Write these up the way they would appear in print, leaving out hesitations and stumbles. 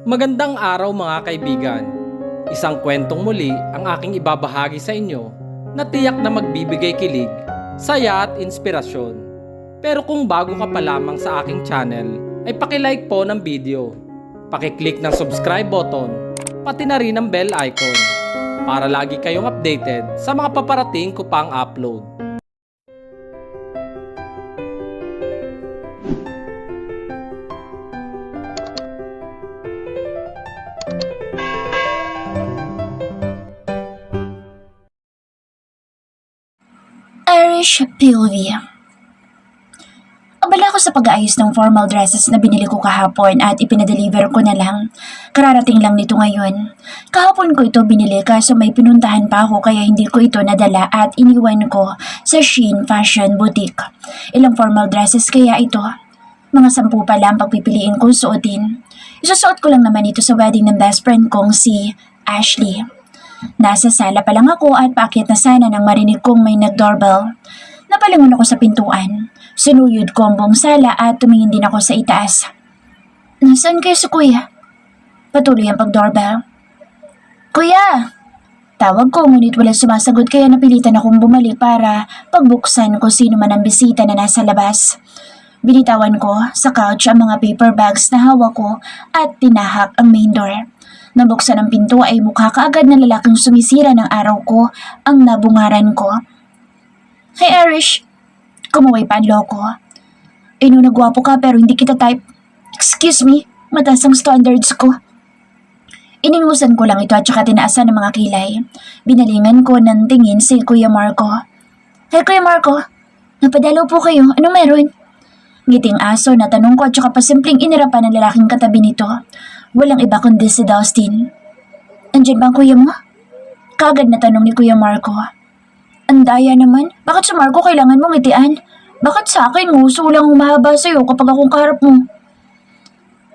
Magandang araw mga kaibigan. Isang kwentong muli ang aking ibabahagi sa inyo na tiyak na magbibigay kilig, saya at inspirasyon. Pero kung bago ka pa lamang sa aking channel, ay pakilike po ng video. Pakiclick ng subscribe button, pati na rin ang bell icon para lagi kayong updated sa mga paparating ko pang upload. Irish POV. Abala ako sa pag-aayos ng formal dresses na binili ko kahapon at ipinadeliver ko na lang. Kararating lang nito ngayon. Kahapon ko ito binili kaso may pinuntahan pa ako kaya hindi ko ito nadala at iniwan ko sa Shein Fashion Boutique. Ilang formal dresses kaya ito? Mga 10 pa lang pagpipiliin kong suotin. Isusuot ko lang naman ito sa wedding ng best friend kong si Ashley. Nasa sala pa lang ako at paakyat na sana nang marinig kong may nag-doorbell. Napalingon ako sa pintuan. Sinuyod ko ang buong sala at tumingin din ako sa itaas. Nasaan kayo si Kuya? Patuloy ang pag-doorbell. Kuya! Tawag ko ngunit walang sumasagot kaya napilitan akong bumalik para pagbuksan kung sino man ang bisita na nasa labas. Binitawan ko sa couch ang mga paper bags na hawak ko at tinahak ang main door. Nabuksan ang pinto ay mukha kaagad na lalaking sumisira ng araw ko ang nabungaran ko. Hey Irish! Kumuway pa ang loko. Nagwapo ka pero hindi kita type. Excuse me, mataas ang standards ko. Iningusan ko lang ito at saka tinaasan ng mga kilay. Binalingan ko ng tingin si Kuya Marco. Hey Kuya Marco, napadalaw po kayo, ano meron? Ngiting aso na tanong ko at saka pasimpleng inirapan ng lalaking katabi nito. Walang iba kundi si Dustin. Andyan ba ang kuya mo? Kagad na tanong ni Kuya Marco. Andaya naman, bakit sa Marco kailangan mong ngitian? Bakit sa akin nguso lang humahaba sa'yo kapag akong kaharap mo?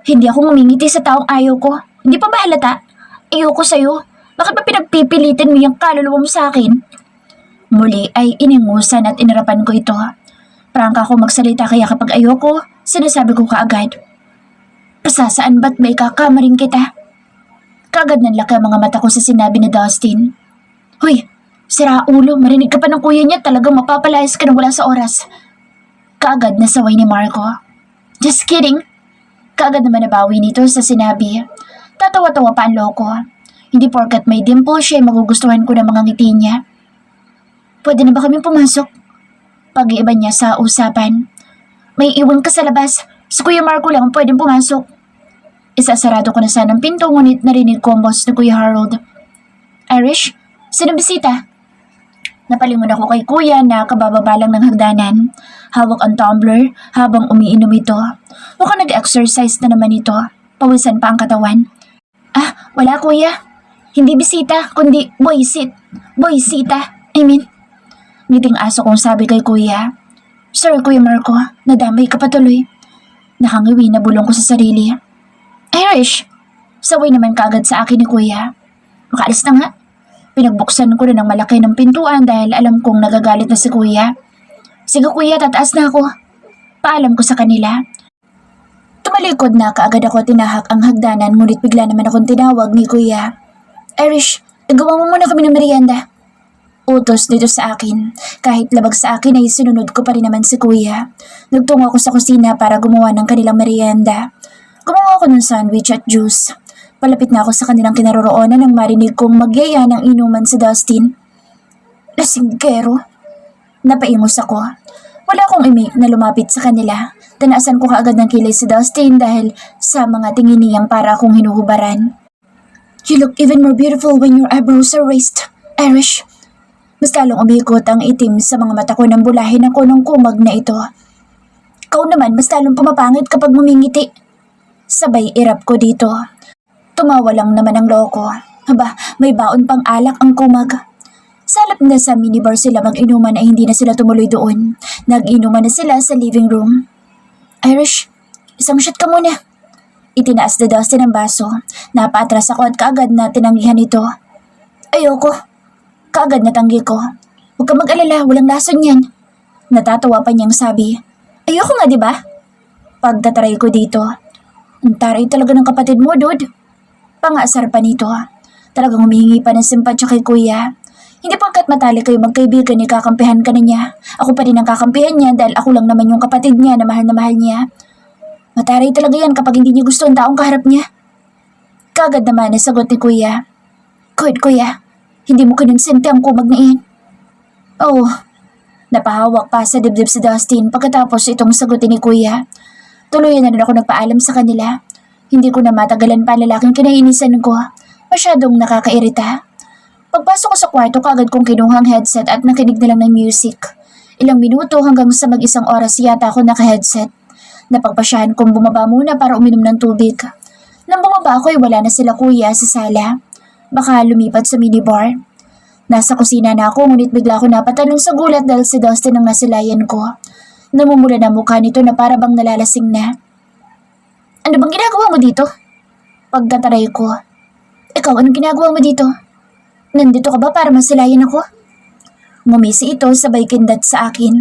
Hindi ako ngumingiti sa taong ayaw ko. Hindi pa ba halata? Ayoko sa'yo. Bakit ba pinagpipilitin mo yung kaluluwa mo sa akin? Muli ay iningusan at inarapan ko ito. Prangka ako magsalita kaya kapag ayoko, sinasabi ko kaagad. Pasasaan ba't may kakamarin kita? Kagad nanlaki ang mga mata ko sa sinabi ni Dustin. Hoy, sira ulo, marinig ka pa ng kuya niya, talagang mapapalayas ka na wala sa oras. Kaagad na saway ni Marco. Just kidding. Kaagad naman nabawi nito sa sinabi. Tatawa-tawa pa ang loko. Hindi porkat may dimple siya magugustuhan ko ng mga ngiti niya. Pwede na ba kami pumasok? Pag-iiba niya sa usapan. May iwan ka sa labas. Si Kuya Marco lang pwedeng pumasok. Isasarado ko na sana ang pinto ngunit narinig ko ang boss ni Kuya Harold. Irish, sino bisita? Napalingon ako kay Kuya na kabababa lang ng hagdanan. Hawak ang tumbler habang umiinom ito. Mukhang nag-exercise na naman ito. Pawisan pa ang katawan. Ah, wala Kuya. Hindi bisita, kundi boysit. Boysita, Ngiting aso kong sabi kay Kuya. Sir, Kuya Marco, nadamay ka patuloy. Nakangiwi na bulong ko sa sarili. Irish! Saway naman kaagad sa akin ni Kuya. Makaalis na nga. Pinagbuksan ko na ng malaki ng pintuan dahil alam kong nagagalit na si Kuya. Sige Kuya, tataas na ako. Paalam ko sa kanila. Tumalikod na kaagad ako tinahak ang hagdanan ngunit bigla naman akong tinawag ni Kuya. Irish, nagawa mo muna kami ng merienda. Utos dito sa akin. Kahit labag sa akin ay sinunod ko pa rin naman si Kuya. Nagtungo ako sa kusina para gumawa ng kanilang merienda. Gumawa ako ng sandwich at juice. Palapit na ako sa kanilang kinaroroonan nang marinig kong magyaya ng inuman si Dustin. Lasinggero. Napaingos ako. Wala akong imik na lumapit sa kanila. Tanaasan ko kaagad ng kilay si Dustin dahil sa mga tingin niyang para akong hinuhubaran. You look even more beautiful when your eyebrows are raised, Irish. Mas lalong umikot ang itim sa mga mata ko nang bulahin ako ng kumag na ito. Ikaw naman mas lalong pumapangit kapag mumingiti. Sabay irap ko dito. Tumawa lang naman ang loko. Haba, may baon pang alak ang kumag. Salap na sa minibar sila mag-inuman ay hindi na sila tumuloy doon. Nag-inuman na sila sa living room. Irish, isang shot ka muna. Itinaas na Dustin ang baso. Napaatras ako at kaagad na tinanggihan ito. Ayoko. Kaagad na tanggi ko. Huwag ka mag-alala, walang lason yan. Natatawa pa niyang sabi. Ayoko nga, di ba? Pagtataray ko dito. Ang taray talaga ng kapatid mo, dude. Pangasar pa nito. Talagang humihingi pa ng simpatsya kay kuya. Hindi pagkat matalik kayo magkaibigan, kakampihan ka na niya. Ako pa rin ang kakampihan niya dahil ako lang naman yung kapatid niya na mahal niya. Mataray talaga yan kapag hindi niya gusto ang taong kaharap niya. Kagad naman ang sagot ni kuya. Good, kuya. Hindi mo kinonsente ang kumag na iyan. Oh, napahawak pa sa dibdib si Dustin pagkatapos itong sagutin ni kuya. Tuluyan na rin ako nagpaalam sa kanila. Hindi ko na matagalan pa ang lalaking kinainisan ko. Masyadong nakakairita. Pagpasok ko sa kwarto, kagad kong kinuha ang headset at nakinig na lang ng music. Ilang minuto hanggang sa mag-isang oras yata ako naka-headset. Napagpasyahan kong bumaba muna para uminom ng tubig. Nang bumaba ako ay wala na sila kuya sa sala. Baka lumipat sa minibar. Nasa kusina na ako ngunit bigla ako napatalon sa gulat dahil si Dustin ang nasilayan ko. Namumula na mukha nito na para bang nalalasing na. Ano bang ginagawa mo dito? Pagkataray ko. Ikaw, anong ginagawa mo dito? Nandito ka ba para masilayan ako? Ngumisi ito sabay kindat sa akin.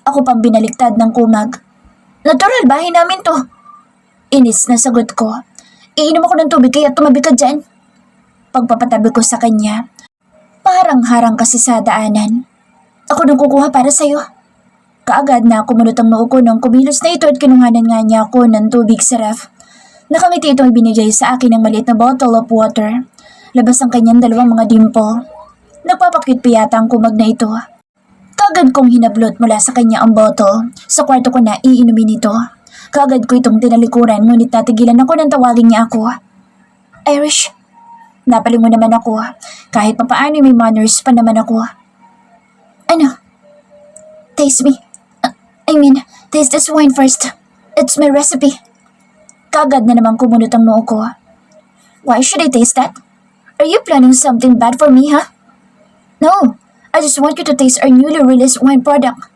Ako pang binaliktad ng kumag. Natural, bahay namin to. Inis na sagot ko. Iinom ako ng tubig kaya tumabi ka dyan. Pagpapatabi ko sa kanya. Parang harang kasi sa daanan. Ako nang kukuha para sa'yo. Kaagad na kumunot ang noo ko nang kumilos na ito at kinuhanan nga niya ako ng tubig sa ref. Nakangiti itong ibinigay sa akin ng maliit na bottle of water. Labas ang kanyang dalawang mga dimple. Nagpapakyut pa yata ang kumag na ito. Kaagad kong hinablot mula sa kanya ang bottle. Sa kwarto ko na iinumin ito. Kaagad ko itong tinalikuran ngunit natigilan ako nang tawagin niya ako. Irish. Napalingon naman ako. Kahit papaano may manners pa naman ako. Ano? Taste me. Taste this wine first. It's my recipe. Kaagad na naman kumunot ang noo ko. Why should I taste that? Are you planning something bad for me, huh? No, I just want you to taste our newly released wine product.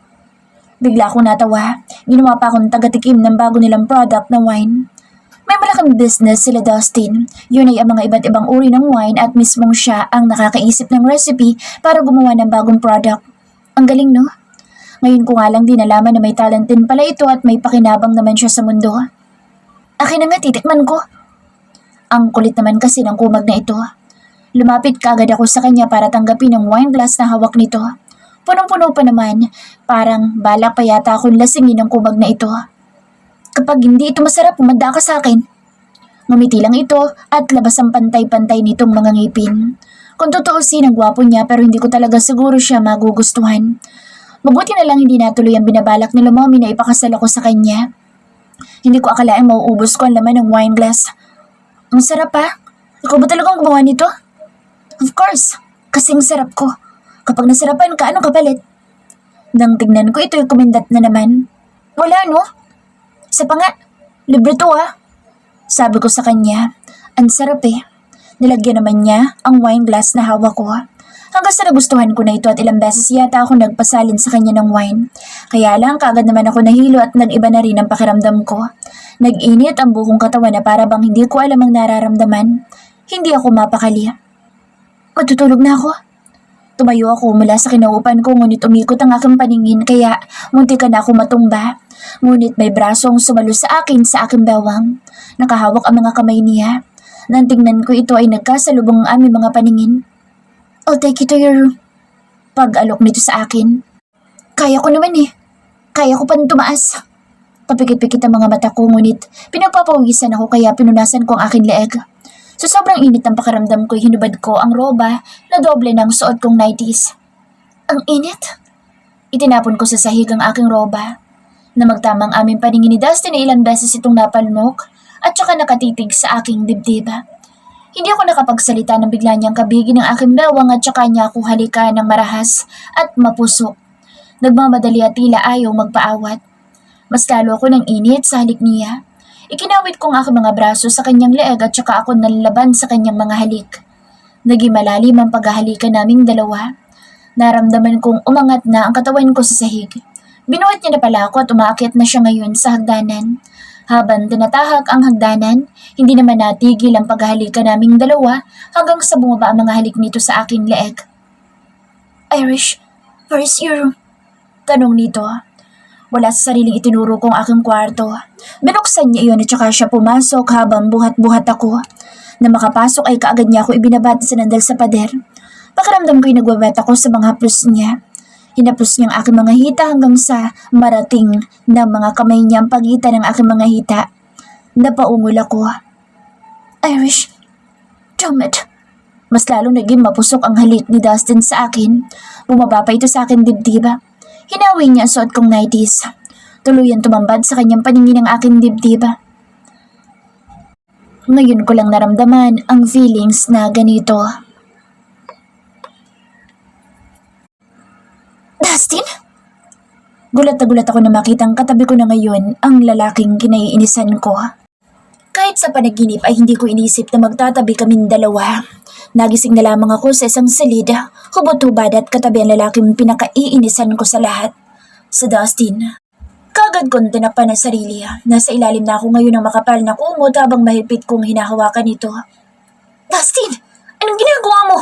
Bigla akong natawa. Ginawa pa akong tagatikim ng bago nilang product na wine. May malaking business sila Dustin. Yun ay ang mga iba't ibang uri ng wine at mismong siya ang nakakaisip ng recipe para gumawa ng bagong product. Ang galing, no? Ngayon ko nga lang din nalaman na may talent din pala ito at may pakinabang naman siya sa mundo. Akin na nga, titikman ko. Ang kulit naman kasi ng kumag na ito. Lumapit kaagad ako sa kanya para tanggapin ang wine glass na hawak nito. Punong-puno pa naman, parang balak pa yata akong lasingin ang kumag na ito. Kapag hindi ito masarap, umanda ka sa akin. Ngumiti lang ito at labas ang pantay-pantay nitong mga ngipin. Kung tutuusin ang gwapo niya pero hindi ko talaga siguro siya magugustuhan. Mabuti na lang hindi natuloy ang binabalak nila mommy na ipakasal ako sa kanya. Hindi ko akalaing mauubos ko ang laman ng wine glass. Ang sarap pa. Ikaw ba talagang gumawa nito? Of course, kasing sarap ko. Kapag nasarapan ka, anong kapalit? Nang tignan ko ito'y kumindat na naman. Wala no? Isa pa nga, libre to ah. Sabi ko sa kanya, ang sarap eh. Nilagyan naman niya ang wine glass na hawak ko. Hanggang sa nagustuhan ko na ito at ilang beses yata ako nagpasalin sa kanya ng wine. Kaya lang kagad naman ako nahilo at nag-iba na rin ang pakiramdam ko. Nag-init ang buong katawan na para bang hindi ko alam ang nararamdaman. Hindi ako mapakali. Matutulog na ako. Tumayo ako mula sa kinauupan ko ngunit umikot ang aking paningin kaya munti ka na ako matumba. Ngunit may brasong sumalo sa akin sa aking bewang. Nakahawak ang mga kamay niya. Nang tingnan ko ito ay nagkasalubong ang aming mga paningin. I'll take you to your room. Pag-alok nito sa akin. Kaya ko naman eh. Kaya ko pang tumaas. Papikit-pikit ang mga mata ko ngunit pinagpapawisan ako kaya pinunasan ko ang aking leeg. Sa sobrang init ng pakiramdam ko, hinubad ko ang roba na doble ng suot kong 90s. Ang init? Itinapon ko sa sahig ang aking roba. Na magtamang aming paningin ni Dustin na ilang beses itong napalunok at saka nakatitig sa aking dibdiba. Hindi ako nakapagsalita nang bigla niyang kabigi ng aking bewang at saka niya ako halikan ng marahas at mapusok. Nagmamadali at tila ayaw magpaawat. Mas lalo ako ng init sa halik niya. Ikinawit ko ang aking mga braso sa kanyang leeg at saka ako nalaban sa kanyang mga halik. Naging malalim ang paghahalikan naming dalawa. Naramdaman kong umangat na ang katawan ko sa sahig. Binuhat niya na pala ako at umaakyat na siya ngayon sa hagdanan. Habang tinatahak ang hagdanan, hindi naman natigil ang paghahalikan naming dalawa hanggang sa bumaba ang mga halik nito sa aking leeg. Irish, where is your room? Tanong nito. Wala sa sariling itinuro kong aking kwarto. Binuksan niya iyon at saka siya pumasok habang buhat-buhat ako. Na makapasok ay kaagad niya ako ibinabati sa nandal sa pader. Pakiramdam ko'y nagwawet ako sa mga haplos niya. Hinaplos niya ang aking mga hita hanggang sa marating ng mga kamay niya ang pagitan ng aking mga hita. Napaungol ako. Irish, damn it. Mas lalong naging mapusok ang halik ni Dustin sa akin. Bumaba pa ito sa akin dibdib. Hinawi niya ang suot kong nighties. Tuluyan tumambad sa kanyang paningin ang aking dibdib. Ngayon ko lang naramdaman ang feelings na ganito. Dustin? Gulat na gulat ako na makitang katabi ko na ngayon ang lalaking kinaiinisan ko. Kahit sa panaginip ay hindi ko inisip na magtatabi kaming dalawa. Nagising na lamang ako sa isang silid, hubot-hubad at katabi ang lalaking pinakaiinisan ko sa lahat. Sa Dustin. Kagad kong tinakpan ang sarili. Nasa ilalim na ako ngayon ng makapal na kumot habang mahigpit kong hinahawakan ito. Dustin! Anong ginagawa mo?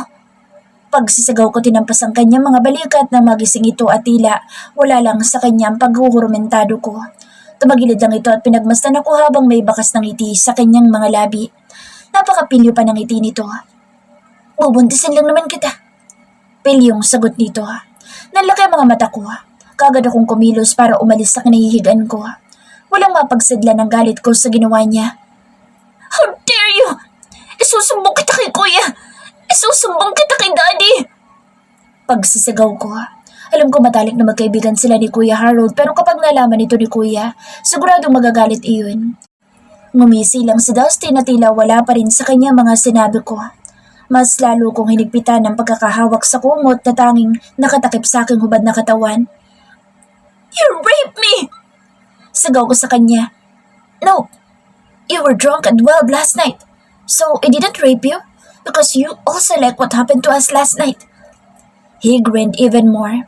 Pagsisagaw ko tinampas ang kanyang mga balikat na magising ito at tila wala lang sa kanyang paghuhurumentado ko. Tumagilid lang ito at pinagmasdan ako habang may bakas ng ngiti sa kanyang mga labi. Napakapilyo pa ng ngiti nito. Bubuntisin lang naman kita. Pilyong sagot nito. Nalaki ang mga mata ko. Kagad akong kumilos para umalis sa kinahihigan ko. Walang mapagsadla ng galit ko sa ginawa niya. How dare you! Isusumbong kita kay kuya! Isusumbong kita kay daddy! Pagsisigaw ko. Alam ko matalik na magkaibigan sila ni Kuya Harold pero kapag nalaman ito ni Kuya, siguradong magagalit iyon. Ngumisi lang si Dustin na tila wala pa rin sa kanya mga sinabi ko. Mas lalo kong hinigpitan ng pagkakahawak sa kumot na tanging nakatakip sa aking hubad na katawan. You raped me! Sigaw ko sa kanya. No, you were drunk and wild last night. So I didn't rape you because you also like what happened to us last night. He grinned even more.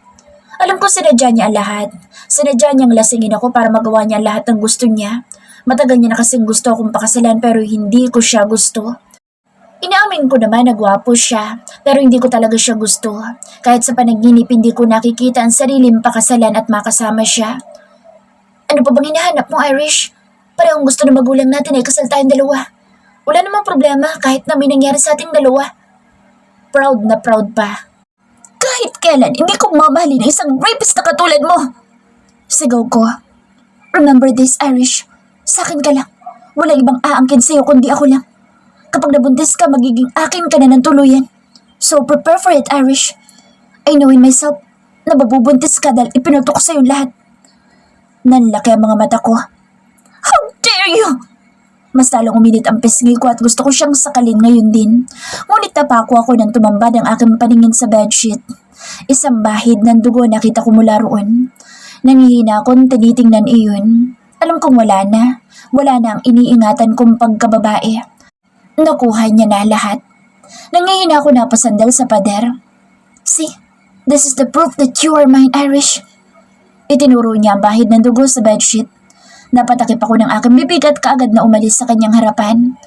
Alam ko sinadya niya ang lahat. Sinadya niyang lasingin ako para magawa niya lahat ng gusto niya. Matagal niya na kasing gusto akong pakasalan pero hindi ko siya gusto. Inaamin ko naman na gwapo siya, pero hindi ko talaga siya gusto. Kahit sa panaginip hindi ko nakikita ang sariling pakasalan at makasama siya. Ano pa bang hinahanap mo, Irish? Parehong gusto ng magulang natin ay kasal tayong dalawa. Wala namang problema kahit na may nangyari sa ating dalawa. Proud na proud pa. Kahit kailan, hindi ko mamahalin ng isang rapist na katulad mo. Sigaw ko. Remember this, Irish. Sa akin ka lang. Wala ibang aangkin sa'yo kundi ako lang. Kapag nabuntis ka, magiging akin ka na ng tuluyan. So prepare for it, Irish. I know in myself na mabubuntis ka dahil ipinutok ko sa'yo lahat. Nanlaki ang mga mata ko. How dare you! Mas lalong uminit ang pisngi ko at gusto ko siyang sakalin ngayon din. Ngunit napako ako nang tumambad ang aking paningin sa bedsheet. Isang bahid ng dugo nakita ko mula roon. Nangihina akong tinitingnan iyon. Alam kong wala na. Wala na ang iniingatan kong pagkababae. Nakuha niya na lahat. Nangihina ako napasandal sa pader. See, this is the proof that you are mine, Irish. Itinuro niya ang bahid ng dugo sa bedsheet. Napatakip ako ng aking bibig at kaagad na umalis sa kanyang harapan.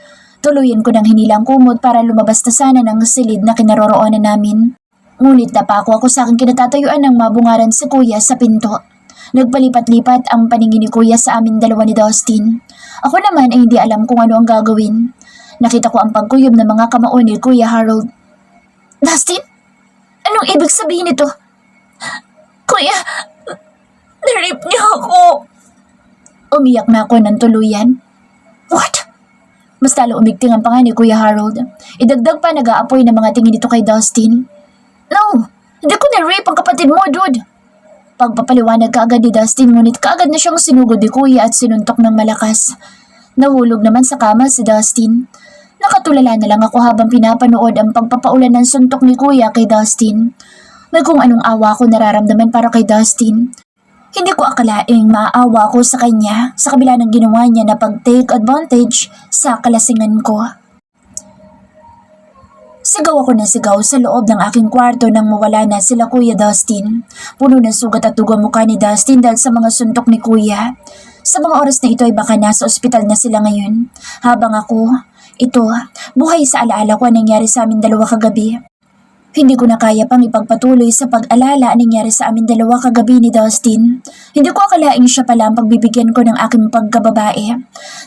Tuluyan ko ng hinilang kumot para lumabas na sana ng silid na kinaroroonan namin. Ngunit napako ako sa aking kinatatayuan ng mabungaran si Kuya sa pinto. Nagpalipat-lipat ang paningin ni Kuya sa amin dalawa ni Dustin. Ako naman ay hindi alam kung ano ang gagawin. Nakita ko ang pagkuyom ng mga kamao ni Kuya Harold. Dustin? Anong ibig sabihin nito? Kuya, na-rape niya ako. Umiyak na ako ng tuluyan. What? Mas lalo umigting ang panga ni Kuya Harold. Idagdag pa nag-aapoy ng mga tingin nito kay Dustin. No, hindi ko na-rape ang kapatid mo, dude. Pagpapaliwanag kaagad ni Dustin, ngunit kaagad na siyang sinugod ni Kuya at sinuntok ng malakas. Nahulog naman sa kama si Dustin. Nakatulala na lang ako habang pinapanood ang pagpapaulan ng suntok ni Kuya kay Dustin. May kung anong awa ko nararamdaman para kay Dustin. Hindi ko akalaing maaawa ko sa kanya sa kabila ng ginawa niya na pag-take advantage sa kalasingan ko. Sigaw ako ng sigaw sa loob ng aking kwarto nang mawala na sila Kuya Dustin. Puno ng sugat at dugo mukha ni Dustin dahil sa mga suntok ni Kuya. Sa mga oras na ito ay baka nasa ospital na sila ngayon. Habang ako, buhay sa alaala ko ang nangyari sa amin dalawa kagabi. Hindi ko na kaya pang ipagpatuloy sa pag-alala ang nangyari sa amin dalawa kagabi ni Dustin. Hindi ko akalaing siya pala ang pagbibigyan ko ng aking pagkababae.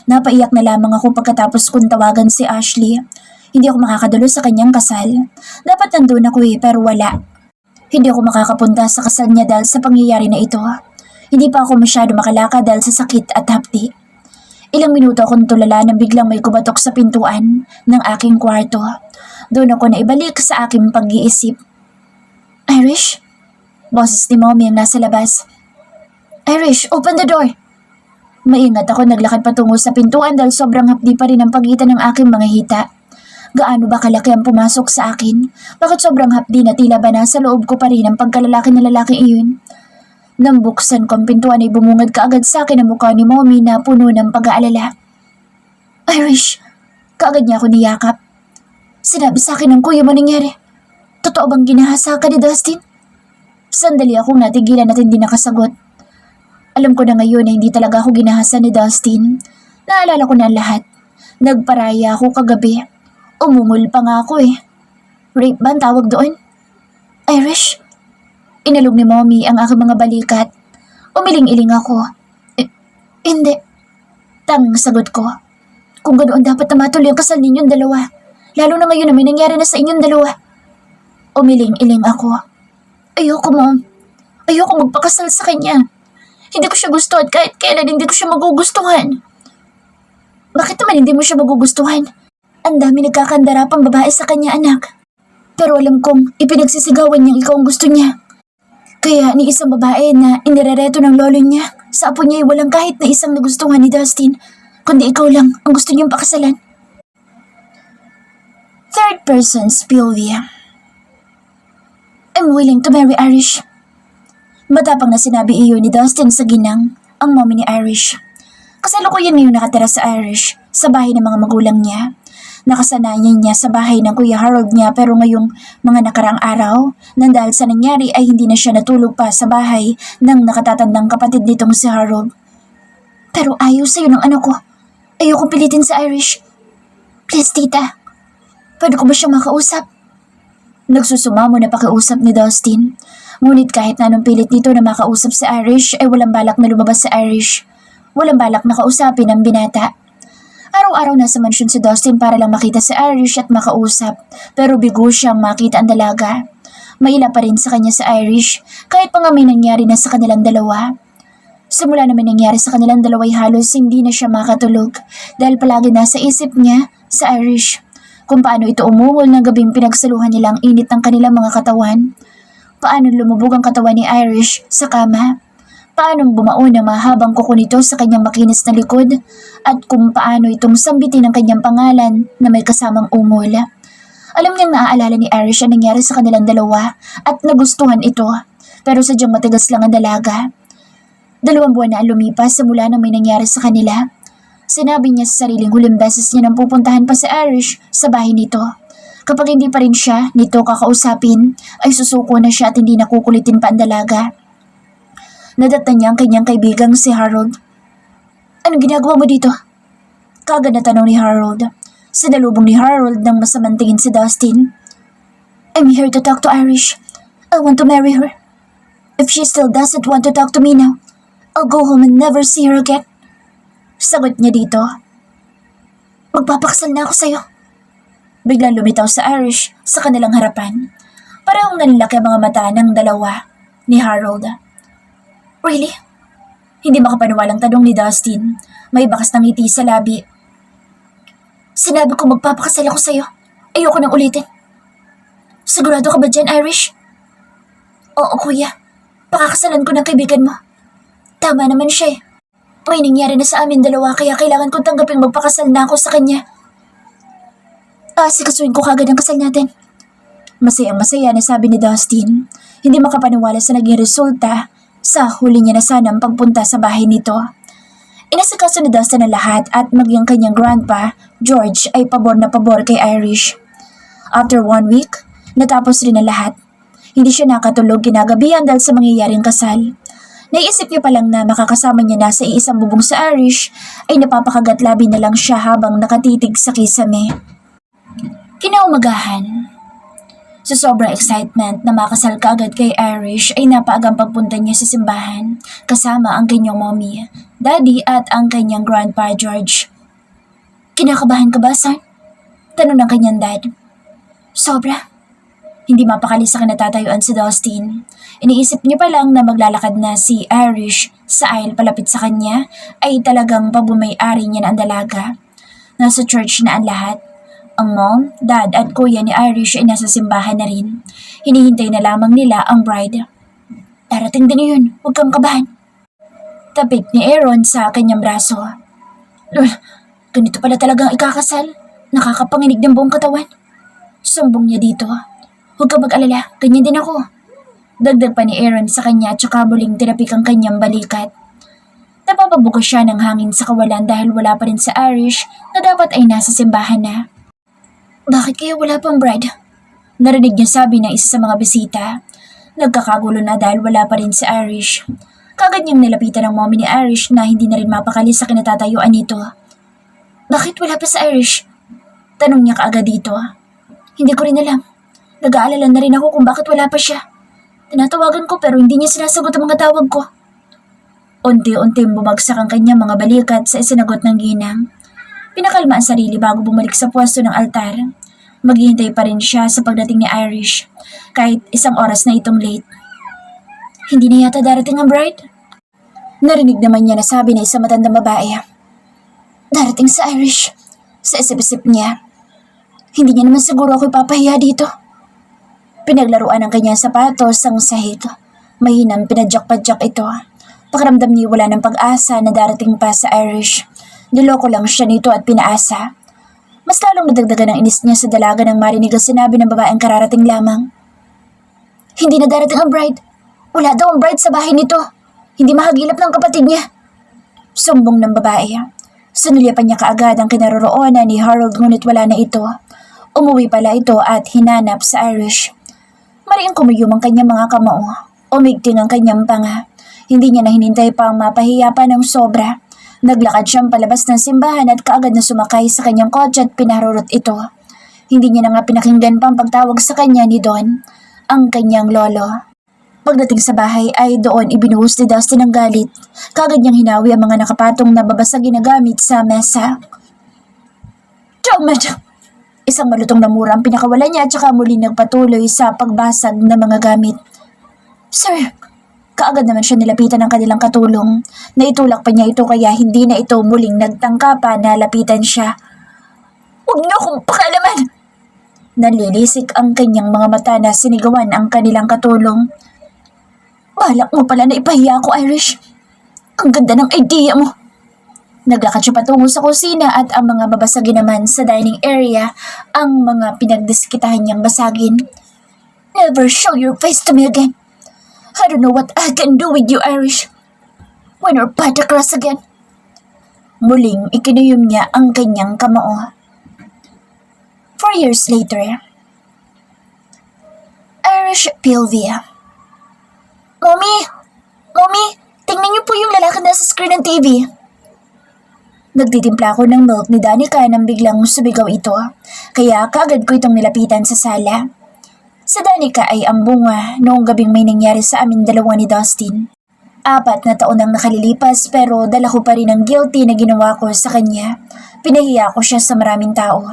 Napaiyak na lamang ako pagkatapos kong tawagan si Ashley. Hindi ako makakadulo sa kanyang kasal. Dapat nandun ako pero wala. Hindi ako makakapunta sa kasal niya dahil sa pangyayari na ito. Hindi pa ako masyado makalakad dahil sa sakit at hapdi. Ilang minuto akong tulala nang biglang may kubatok sa pintuan ng aking kwarto. Doon ako na ibalik sa aking pag-iisip. Irish? Boses ni Mommy ang nasa labas. Irish, open the door! Maingat ako naglakad patungo sa pintuan dahil sobrang hapdi pa rin ang pagitan ng aking mga hita. Gaano ba kalaki ang pumasok sa akin? Bakit sobrang hapdi na tila ba nasa loob ko pa rin ang pagkalalaki na lalaki iyon? Nang buksan ko ang pintuan ay bumungad kaagad sa akin ang mukha ni Mommy na puno ng pag-aalala. Irish! Kaagad niya ako niyakap. Sinabi sa akin ng kuya mo nangyari. Totoo bang ginahasa ka ni Dustin? Sandali akong natigilan at hindi nakasagot. Alam ko na ngayon na hindi talaga ako ginahasa ni Dustin. Naalala ko na ang lahat. Nagparaya ako kagabi. Umungol pa nga ako eh. Rape ba ang tawag doon? Irish? Inalog ni Mommy ang aking mga balikat. Umiling-iling ako. Hindi. Tanging sagot ko. Kung ganoon dapat na matuloy ang kasal ninyong dalawa. Lalo na ngayon na may nangyari na sa inyong dalawa. Umiling-iling ako. Ayoko, Mom. Ayoko magpakasal sa kanya. Hindi ko siya gusto at kahit kailan hindi ko siya magugustuhan. Bakit naman hindi mo siya magugustuhan? Ang dami nagkakandara pang babae sa kanya, anak. Pero alam kong ipinagsisigawan niyang ikaw ang gusto niya. Kaya ni isang babae na inirereto ng lolo niya, sa apo niya ay walang kahit na isang nagustuhan ni Dustin, kundi ikaw lang ang gusto niyang pakasalan. Third person, Sylvia. I'm willing to marry Irish. Matapang na sinabi iyon ni Dustin sa ginang, ang mommy ni Irish. Kasalukuyan ngayon nakatira sa Irish, sa bahay ng mga magulang niya. Nakasanayan niya sa bahay ng Kuya Harold niya pero ngayong mga nakaraang araw, nang dahil sa nangyari ay hindi na siya natulog pa sa bahay ng nakatatandang kapatid nitong si Harold. Pero ayaw sa'yo ng anak ko. Ayokong pilitin sa Irish. Please, tita. Pwede ko ba siya makausap? Nagsusumamo na pakiusap ni Dustin. Ngunit kahit na anong pilit nito na makausap si Irish ay walang balak na lumabas sa Irish. Walang balak na kausapin ang binata. Araw-araw nasa mansyon si Dustin para lang makita si Irish at makausap. Pero bigo siyang makita ang dalaga. Maila pa rin sa kanya si Irish kahit pa nga may nangyari na sa kanilang dalawa. Simula na may nangyari sa kanilang dalawa ay halos hindi na siya makatulog dahil palagi nasa isip niya si Irish. Kung paano ito umungol ng gabing pinagsaluhan nilang init ng kanilang mga katawan. Paano lumubog ang katawan ni Irish sa kama. Paano bumaon ang mahabang kuko nito sa kanyang makinis na likod. At kung paano itong sambitin ang kanyang pangalan na may kasamang ungol. Alam niyang naaalala ni Irish ang nangyari sa kanilang dalawa at nagustuhan ito. Pero sadyang matigas lang ang dalaga. 2 buwan na ang lumipas simula nang may nangyari sa kanila. Sinabi niya sa sariling huling beses niya nang pupuntahan pa si Irish sa bahay nito. Kapag hindi pa rin siya nito kakausapin, ay susuko na siya at hindi nakukulitin pa ang dalaga. Nadatnan niya ang kanyang kaibigang si Harold. Anong ginagawa mo dito? Kaagad na tanong ni Harold. Sinalubong ni Harold nang masamang tingin si Dustin. I'm here to talk to Irish. I want to marry her. If she still doesn't want to talk to me now, I'll go home and never see her again. Sagot niya dito. Magpapakasal na ako sa'yo. Biglang lumitaw sa Irish sa kanilang harapan. Parehong nanlaki ang mga mata ng dalawa ni Harold. Really? Hindi makapaniwalang tanong ni Dustin. May bakas ng ngiti sa labi. Sinabi ko magpapakasal ako sa'yo. Ayoko nang ulitin. Sigurado ka ba dyan, Irish? Oo, kuya. Pakakasalan ko ng kaibigan mo. Tama naman siya eh. May nangyari na sa amin dalawa kaya kailangan kong tanggaping magpakasal na ako sa kanya. Sikasuin ko kagad ang kasal natin. Masayang-masaya na sabi ni Dustin. Hindi makapaniwala sa naging resulta sa huli niya na sana ang pagpunta sa bahay nito. Inasikaso ni Dustin ang lahat at maging kanyang grandpa, George, ay pabor na pabor kay Irish. After 1 week, natapos rin ang lahat. Hindi siya nakatulog kinagabihan dahil sa mangyayaring kasal. Naisip niya palang na makakasama niya na sa iisang bubong sa Irish ay napapakagat-labi na lang siya habang nakatitig sa kisame. Kinaumagahan. Sa sobrang excitement na makasal ka agad kay Irish ay napaagang pagpunta niya sa simbahan kasama ang kanyang mommy, daddy at ang kanyang grandpa George. Kinakabahan ka ba, son? Tanong ng kanyang dad. Sobra. Hindi mapakali sa kinatatayuan si Dustin. Iniisip niya pa lang na maglalakad na si Irish sa aisle palapit sa kanya ay talagang pabumay-ari niya na ang dalaga. Nasa church na ang lahat. Ang mom, dad at kuya ni Irish ay nasa simbahan na rin. Hinihintay na lamang nila ang bride. Darating din yun, huwag kang kabahan. Tapik ni Aaron sa kanyang braso. Ganito pala talagang ikakasal. Nakakapanginig ng buong katawan. Sumbong niya dito. Huwag kang mag-alala, ganyan din ako. Dagdag pa ni Aaron sa kanya at saka muling tinapik ang kanyang balikat. Napapabuga siya ng hangin sa kawalan dahil wala pa rin sa Irish na dapat ay nasa simbahan na. Bakit kaya wala pang bride? Narinig niya sabi ng isa sa mga bisita. Nagkakagulo na dahil wala pa rin si Irish. Kagad niyang nilapitan ng mommy ni Irish na hindi na rin mapakali sa kinatatayuan nito. Bakit wala pa si Irish? Tanong niya kaagad dito. Hindi ko rin alam. Nag-aalala na rin ako kung bakit wala pa siya. Tinatawagan ko pero hindi niya sinasagot ang mga tawag ko. Unti-unting bumagsak ang kanyang mga balikat sa isinagot ng ginang. Pinakalma ang sarili bago bumalik sa pwesto ng altar. Maghihintay pa rin siya sa pagdating ni Irish, kahit isang oras na itong late. Hindi na yata darating ang bride? Narinig naman niya na sabi ng isang matandang babae. Darating sa Irish. Sa isip-isip niya. Hindi niya naman siguro ako ipapahiya dito. Pinaglaruan ang kanyang sapatos ang sahig. Mahinang pinadyak-padyak ito. Pakiramdam niya wala ng pag-asa na darating pa sa Irish. Niloko lang siya nito at pinaasa. Mas lalong nadagdagan ang inis niya sa dalaga nang marinig ang sinabi ng babaeng kararating lamang. Hindi na darating ang bride. Wala daw ang bride sa bahay nito. Hindi mahagilap ng kapatid niya. Sumbong ng babae. Sinulyapan niya kaagad ang kinaroroonan ni Harold ngunit wala na ito. Umuwi pala ito at hinanap sa Irish. Mariing kumuyom ang kanyang mga kamao. Umigting ang kanyang panga. Hindi niya na hinintay pang mapahiya pa ng sobra. Naglakad siyang palabas ng simbahan at kaagad na sumakay sa kanyang kotse at pinarurot ito. Hindi niya na nga pinakinggan pang pagtawag sa kanya ni Don, ang kanyang lolo. Pagdating sa bahay ay doon ibinuhos ni Dustin ng galit. Kaagad niyang hinawi ang mga nakapatong na babasagin na gamit sa mesa. Dammit! Isang malutong na mura ang pinakawalan niya at saka muli nagpatuloy sa pagbasag ng mga gamit. Sir! Kaagad naman siya nilapitan ng kanilang katulong. Naitulak pa niya ito kaya hindi na ito muling nagtangka pa na lapitan siya. Huwag niyo akong pakialaman! Nanlilisik ang kanyang mga mata na sinigawan ang kanilang katulong. Balak mo pala na ipahiya ako, Irish. Ang ganda ng idea mo. Naglakad siya patungo sa kusina at ang mga babasagin naman sa dining area ang mga pinagdiskitahan niyang basagin. Never show your face to me again. I don't know what I can do with you, Irish. When we're back across again. Muling ikinuyom niya ang kanyang kamao. 4 years later, Irish Pilvia. Mommy! Mommy! Tingnan niyo po yung lalaki na sa screen ng TV. Nagtitimpla ako ng milk ni Danica nang biglang sumigaw ito. Kaya kaagad ko itong nilapitan sa sala. Sa Danica ay ang bunga noong gabing may nangyari sa amin dalawa ni Dustin. 4 na taon ang nakalilipas pero dala ko pa rin ang guilty na ginawa ko sa kanya. Pinahiya ko siya sa maraming tao.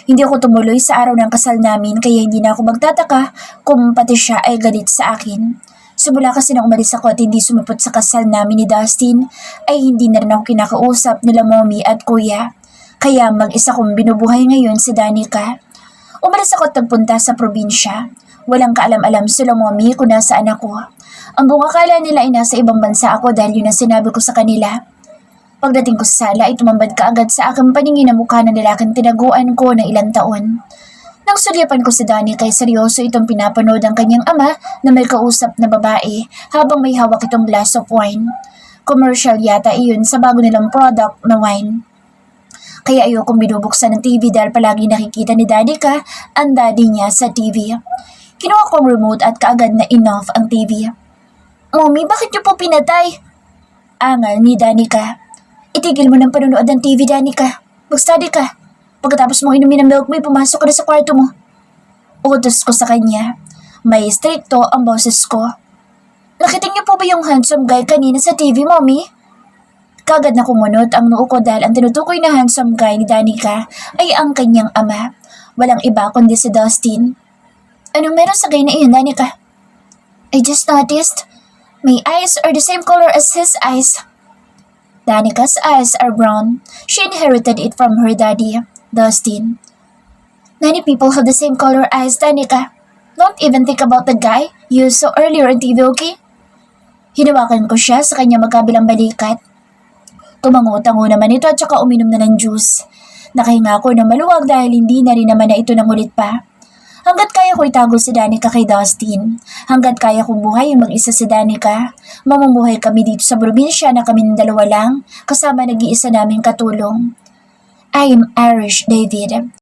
Hindi ako tumuloy sa araw ng kasal namin kaya hindi na ako magtataka kung pati siya ay galit sa akin. Simula kasi nang umalis ako at hindi sumipot sa kasal namin ni Dustin ay hindi na rin ako kinakausap nila mommy at kuya. Kaya mag-isa kong binubuhay ngayon si Danica. Umalis ako at nagpunta sa probinsya. Walang kaalam-alam sila mommy kung nasaan ako. Ang buong akala nila ay nasa ibang bansa ako dahil yun ang sinabi ko sa kanila. Pagdating ko sa sala ay tumambad kaagad sa aking paningin ang mukha ng lalaking tinaguan ko na ilang taon. Nang sulyapan ko si Danica ay seryoso itong pinapanood ang kanyang ama na may kausap na babae habang may hawak itong glass of wine. Commercial yata iyon sa bago nilang product na wine. Kaya ayokong binubuksan ng TV dahil palagi nakikita ni Danica ang daddy niya sa TV. Kinuha kong remote at kaagad na in-off ang TV. Mommy, bakit niyo po pinatay? Angal ni Danica. Itigil mo ng panonood ng TV, Danica. Mag-study ka. Pagkatapos mo inumin ng milk mo, pumasok ka na sa kwarto mo. Utos ko sa kanya. May stricto ang boses ko. Nakita niyo po ba yung handsome guy kanina sa TV, Mommy? Kagad na kumunot ang noo ko dahil ang tinutukoy na handsome guy ni Danica ay ang kanyang ama. Walang iba kundi si Dustin. Anong meron sa guy na iyon, Danica? I just noticed. My eyes are the same color as his eyes. Danica's eyes are brown. She inherited it from her daddy, Dustin. Many people have the same color eyes, Danica. Don't even think about the guy you saw earlier on TV, okay? Hinawakan ko siya sa kanya magkabilang balikat. Tumango-tango naman ito at saka uminom na ng juice. Nakahinga ako na maluwag dahil hindi na rin naman na ito nangulit pa. Hanggat kaya ko itago si Danica kay Dustin. Hanggat kaya kong buhayin mag-isa si Danica. Mamumuhay kami dito sa probinsya na kaming dalawa lang kasama nag-iisa naming katulong. I am Irish, David.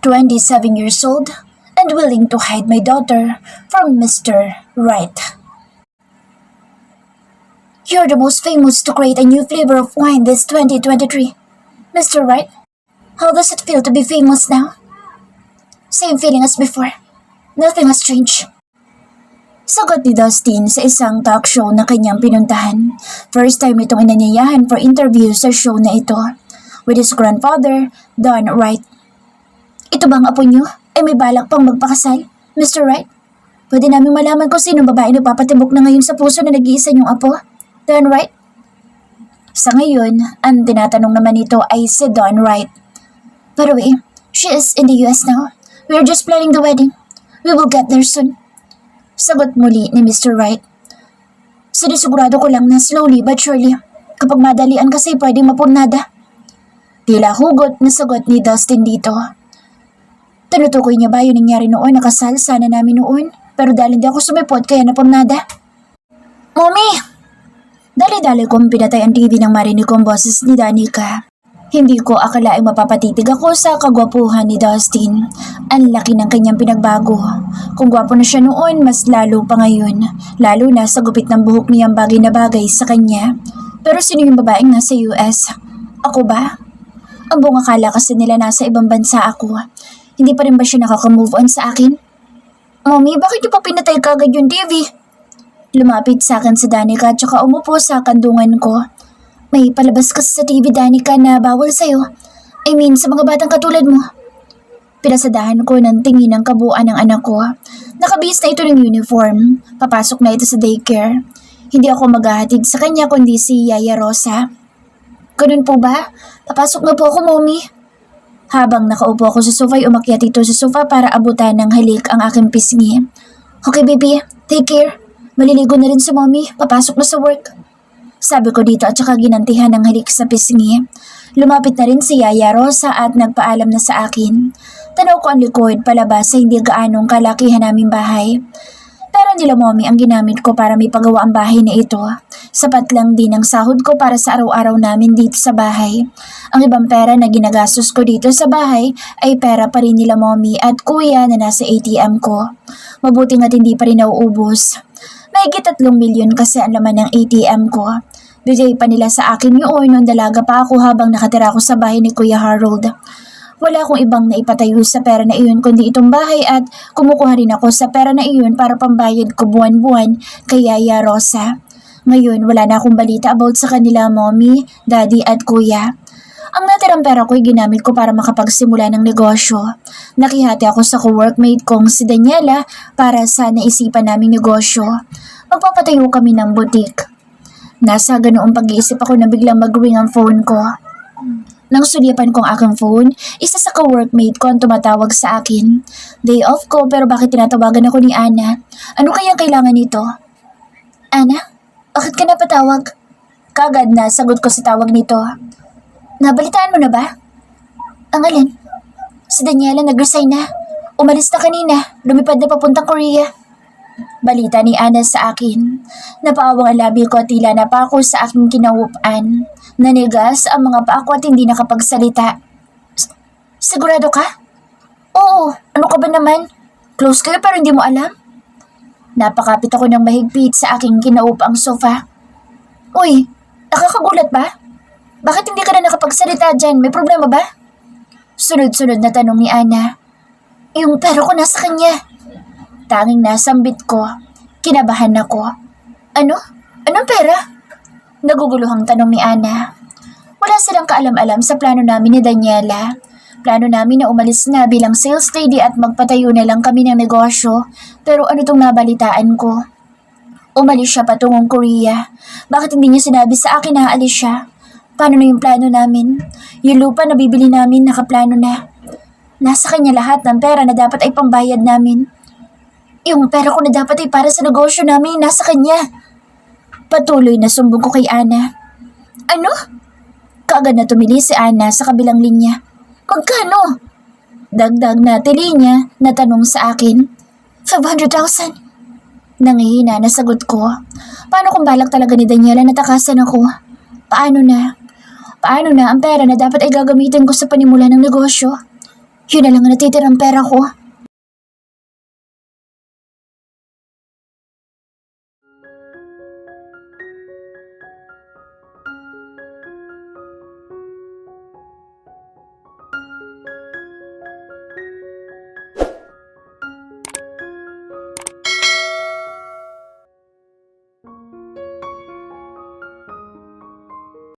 27 years old and willing to hide my daughter from Mr. Wright. You're the most famous to create a new flavor of wine this 2023. Mr. Wright, how does it feel to be famous now? Same feeling as before. Nothing has changed. Sagot ni Dustin sa isang talk show na kanyang pinuntahan. First time itong inanyayahan for interview sa show na ito. With his grandfather, Don Wright. Ito bang apo niyo ay may balak pang magpakasal, Mr. Wright? Pwede namin malaman kung sino babae nagpapatibok na ngayon sa puso na nag-iisa niyong apo, Don Wright? Sa ngayon, ang tinatanong naman nito ay si Don Wright. By the way, she is in the US now. We're just planning the wedding. We will get there soon. Sagot muli ni Mr. Wright. Sinisigurado ko lang na slowly but surely. Kapag madalian kasi pwedeng mapurnada. Tila hugot na sagot ni Dustin dito. Tinutukoy niya ba yung nangyari noon? Nakasal sana namin noon. Pero dahil hindi ako sumipot kaya napurnada. Mommy! Dali-dali kong pinatay ang TV nang marinig ko ang boses ni Danica. Hindi ko akalaing mapapatitig ako sa kagwapuhan ni Dustin. Ang laki ng kanyang pinagbago. Kung gwapo na siya noon, mas lalo pa ngayon. Lalo na sa gupit ng buhok niyang bagay na bagay sa kanya. Pero sino yung babaeng nasa US? Ako ba? Ang buong akala kasi nila nasa ibang bansa ako. Hindi pa rin ba siya nakaka-move on sa akin? Mommy, bakit niyo pa pinatay kagad yung TV? Lumapit sa akin si Danica at saka umupo sa kandungan ko. May palabas kasi sa TV, Danica, na bawal sa'yo. I mean, sa mga batang katulad mo. Pinasadahan ko ng tingin ng kabuuan ng anak ko. Nakabihis na ito ng uniform. Papasok na ito sa daycare. Hindi ako maghahatid sa kanya kundi si Yaya Rosa. Ganun po ba? Papasok na po ako, Mommy. Habang nakaupo ako sa sofa, umakyat ito sa sofa para abutan ng halik ang aking pisngi. Okay, baby. Take care. Maliligo na rin si Mommy. Papasok na sa work. Sabi ko dito at saka ginantihan ng halik sa pisngi. Lumapit na rin si Yaya Rosa at nagpaalam na sa akin. Tanaw ko ang likod palabas sa hindi gaanong kalakihan naming bahay. Pera nila, Mommy, ang ginamit ko para may pagawa ang bahay na ito. Sapat lang din ang sahod ko para sa araw-araw namin dito sa bahay. Ang ibang pera na ginagastos ko dito sa bahay ay pera pa rin nila, Mommy, at kuya na nasa ATM ko. Mabuti nga't hindi pa rin nauubos. Mahigit 3 milyon kasi ang laman ng ATM ko. Bigay pa nila sa akin yun nung dalaga pa ako habang nakatira ako sa bahay ni Kuya Harold. Wala akong ibang naipatayo sa pera na iyon kundi itong bahay at kumukuha rin ako sa pera na iyon para pambayad ko buwan-buwan kay Yaya Rosa. Ngayon wala na akong balita about sa kanila, Mommy, Daddy at Kuya. Ang natirang pera ko'y ginamit ko para makapagsimula ng negosyo. Nakihati ako sa co-workmate kong si Daniela para sa naisipan naming negosyo. Magpapatayo kami ng boutique. Nasa ganoong pag-iisip ako na biglang mag-ring ang phone ko. Nang sulipan kong aking phone, isa sa ka-workmate ko ang tumatawag sa akin. Day off ko pero bakit tinatawagan ako ni Ana? Ano kaya kailangan nito? Ana, bakit ka napatawag? Kagad na sagot ko sa tawag nito. Nabalitaan mo na ba? Ang alin? Si Daniela nag-resign na. Umalis na kanina, lumipad na papuntang Korea. Balita ni Ana sa akin. Napaawang ang labi ko at tila napako sa aking kinauupan. Nanigas ang mga paa ko at hindi nakapagsalita. Sigurado ka? Oo, ano ka ba naman? Close kayo pero hindi mo alam? Napakapit ako ng mahigpit sa aking kinaupang sofa. Uy, nakakagulat ba? Bakit hindi ka na nakapagsalita dyan? May problema ba? Sunod-sunod na tanong ni Ana. Yung pera ko nasa kanya. Tanging nasambit ko. Kinabahan ako. Ano? Anong pera? Naguguluhang tanong ni Ana. Wala silang kaalam-alam sa plano namin ni Daniela. Plano namin na umalis na bilang sales lady at magpatayo na lang kami ng negosyo. Pero ano tong nabalitaan ko? Umalis siya patungong Korea. Bakit hindi niya sinabi sa akin na aalis siya? Paano na yung plano namin? Yung lupa na bibili namin nakaplano na. Nasa kanya lahat ng pera na dapat ay pambayad namin. Yung pera ko na dapat ay para sa negosyo namin nasa kanya. Patuloy na sumbong ko kay Ana. Ano? Kaagad na tumili si Ana sa kabilang linya. Magkano? Dagdag na tili niya na tanong sa akin. 500,000. Nangihina na sagot ko. Paano kung balak talaga ni Daniela na takasan ako? Paano na? Paano na ang pera na dapat ay gagamitin ko sa panimula ng negosyo? Yun na lang ang natitirang pera ko.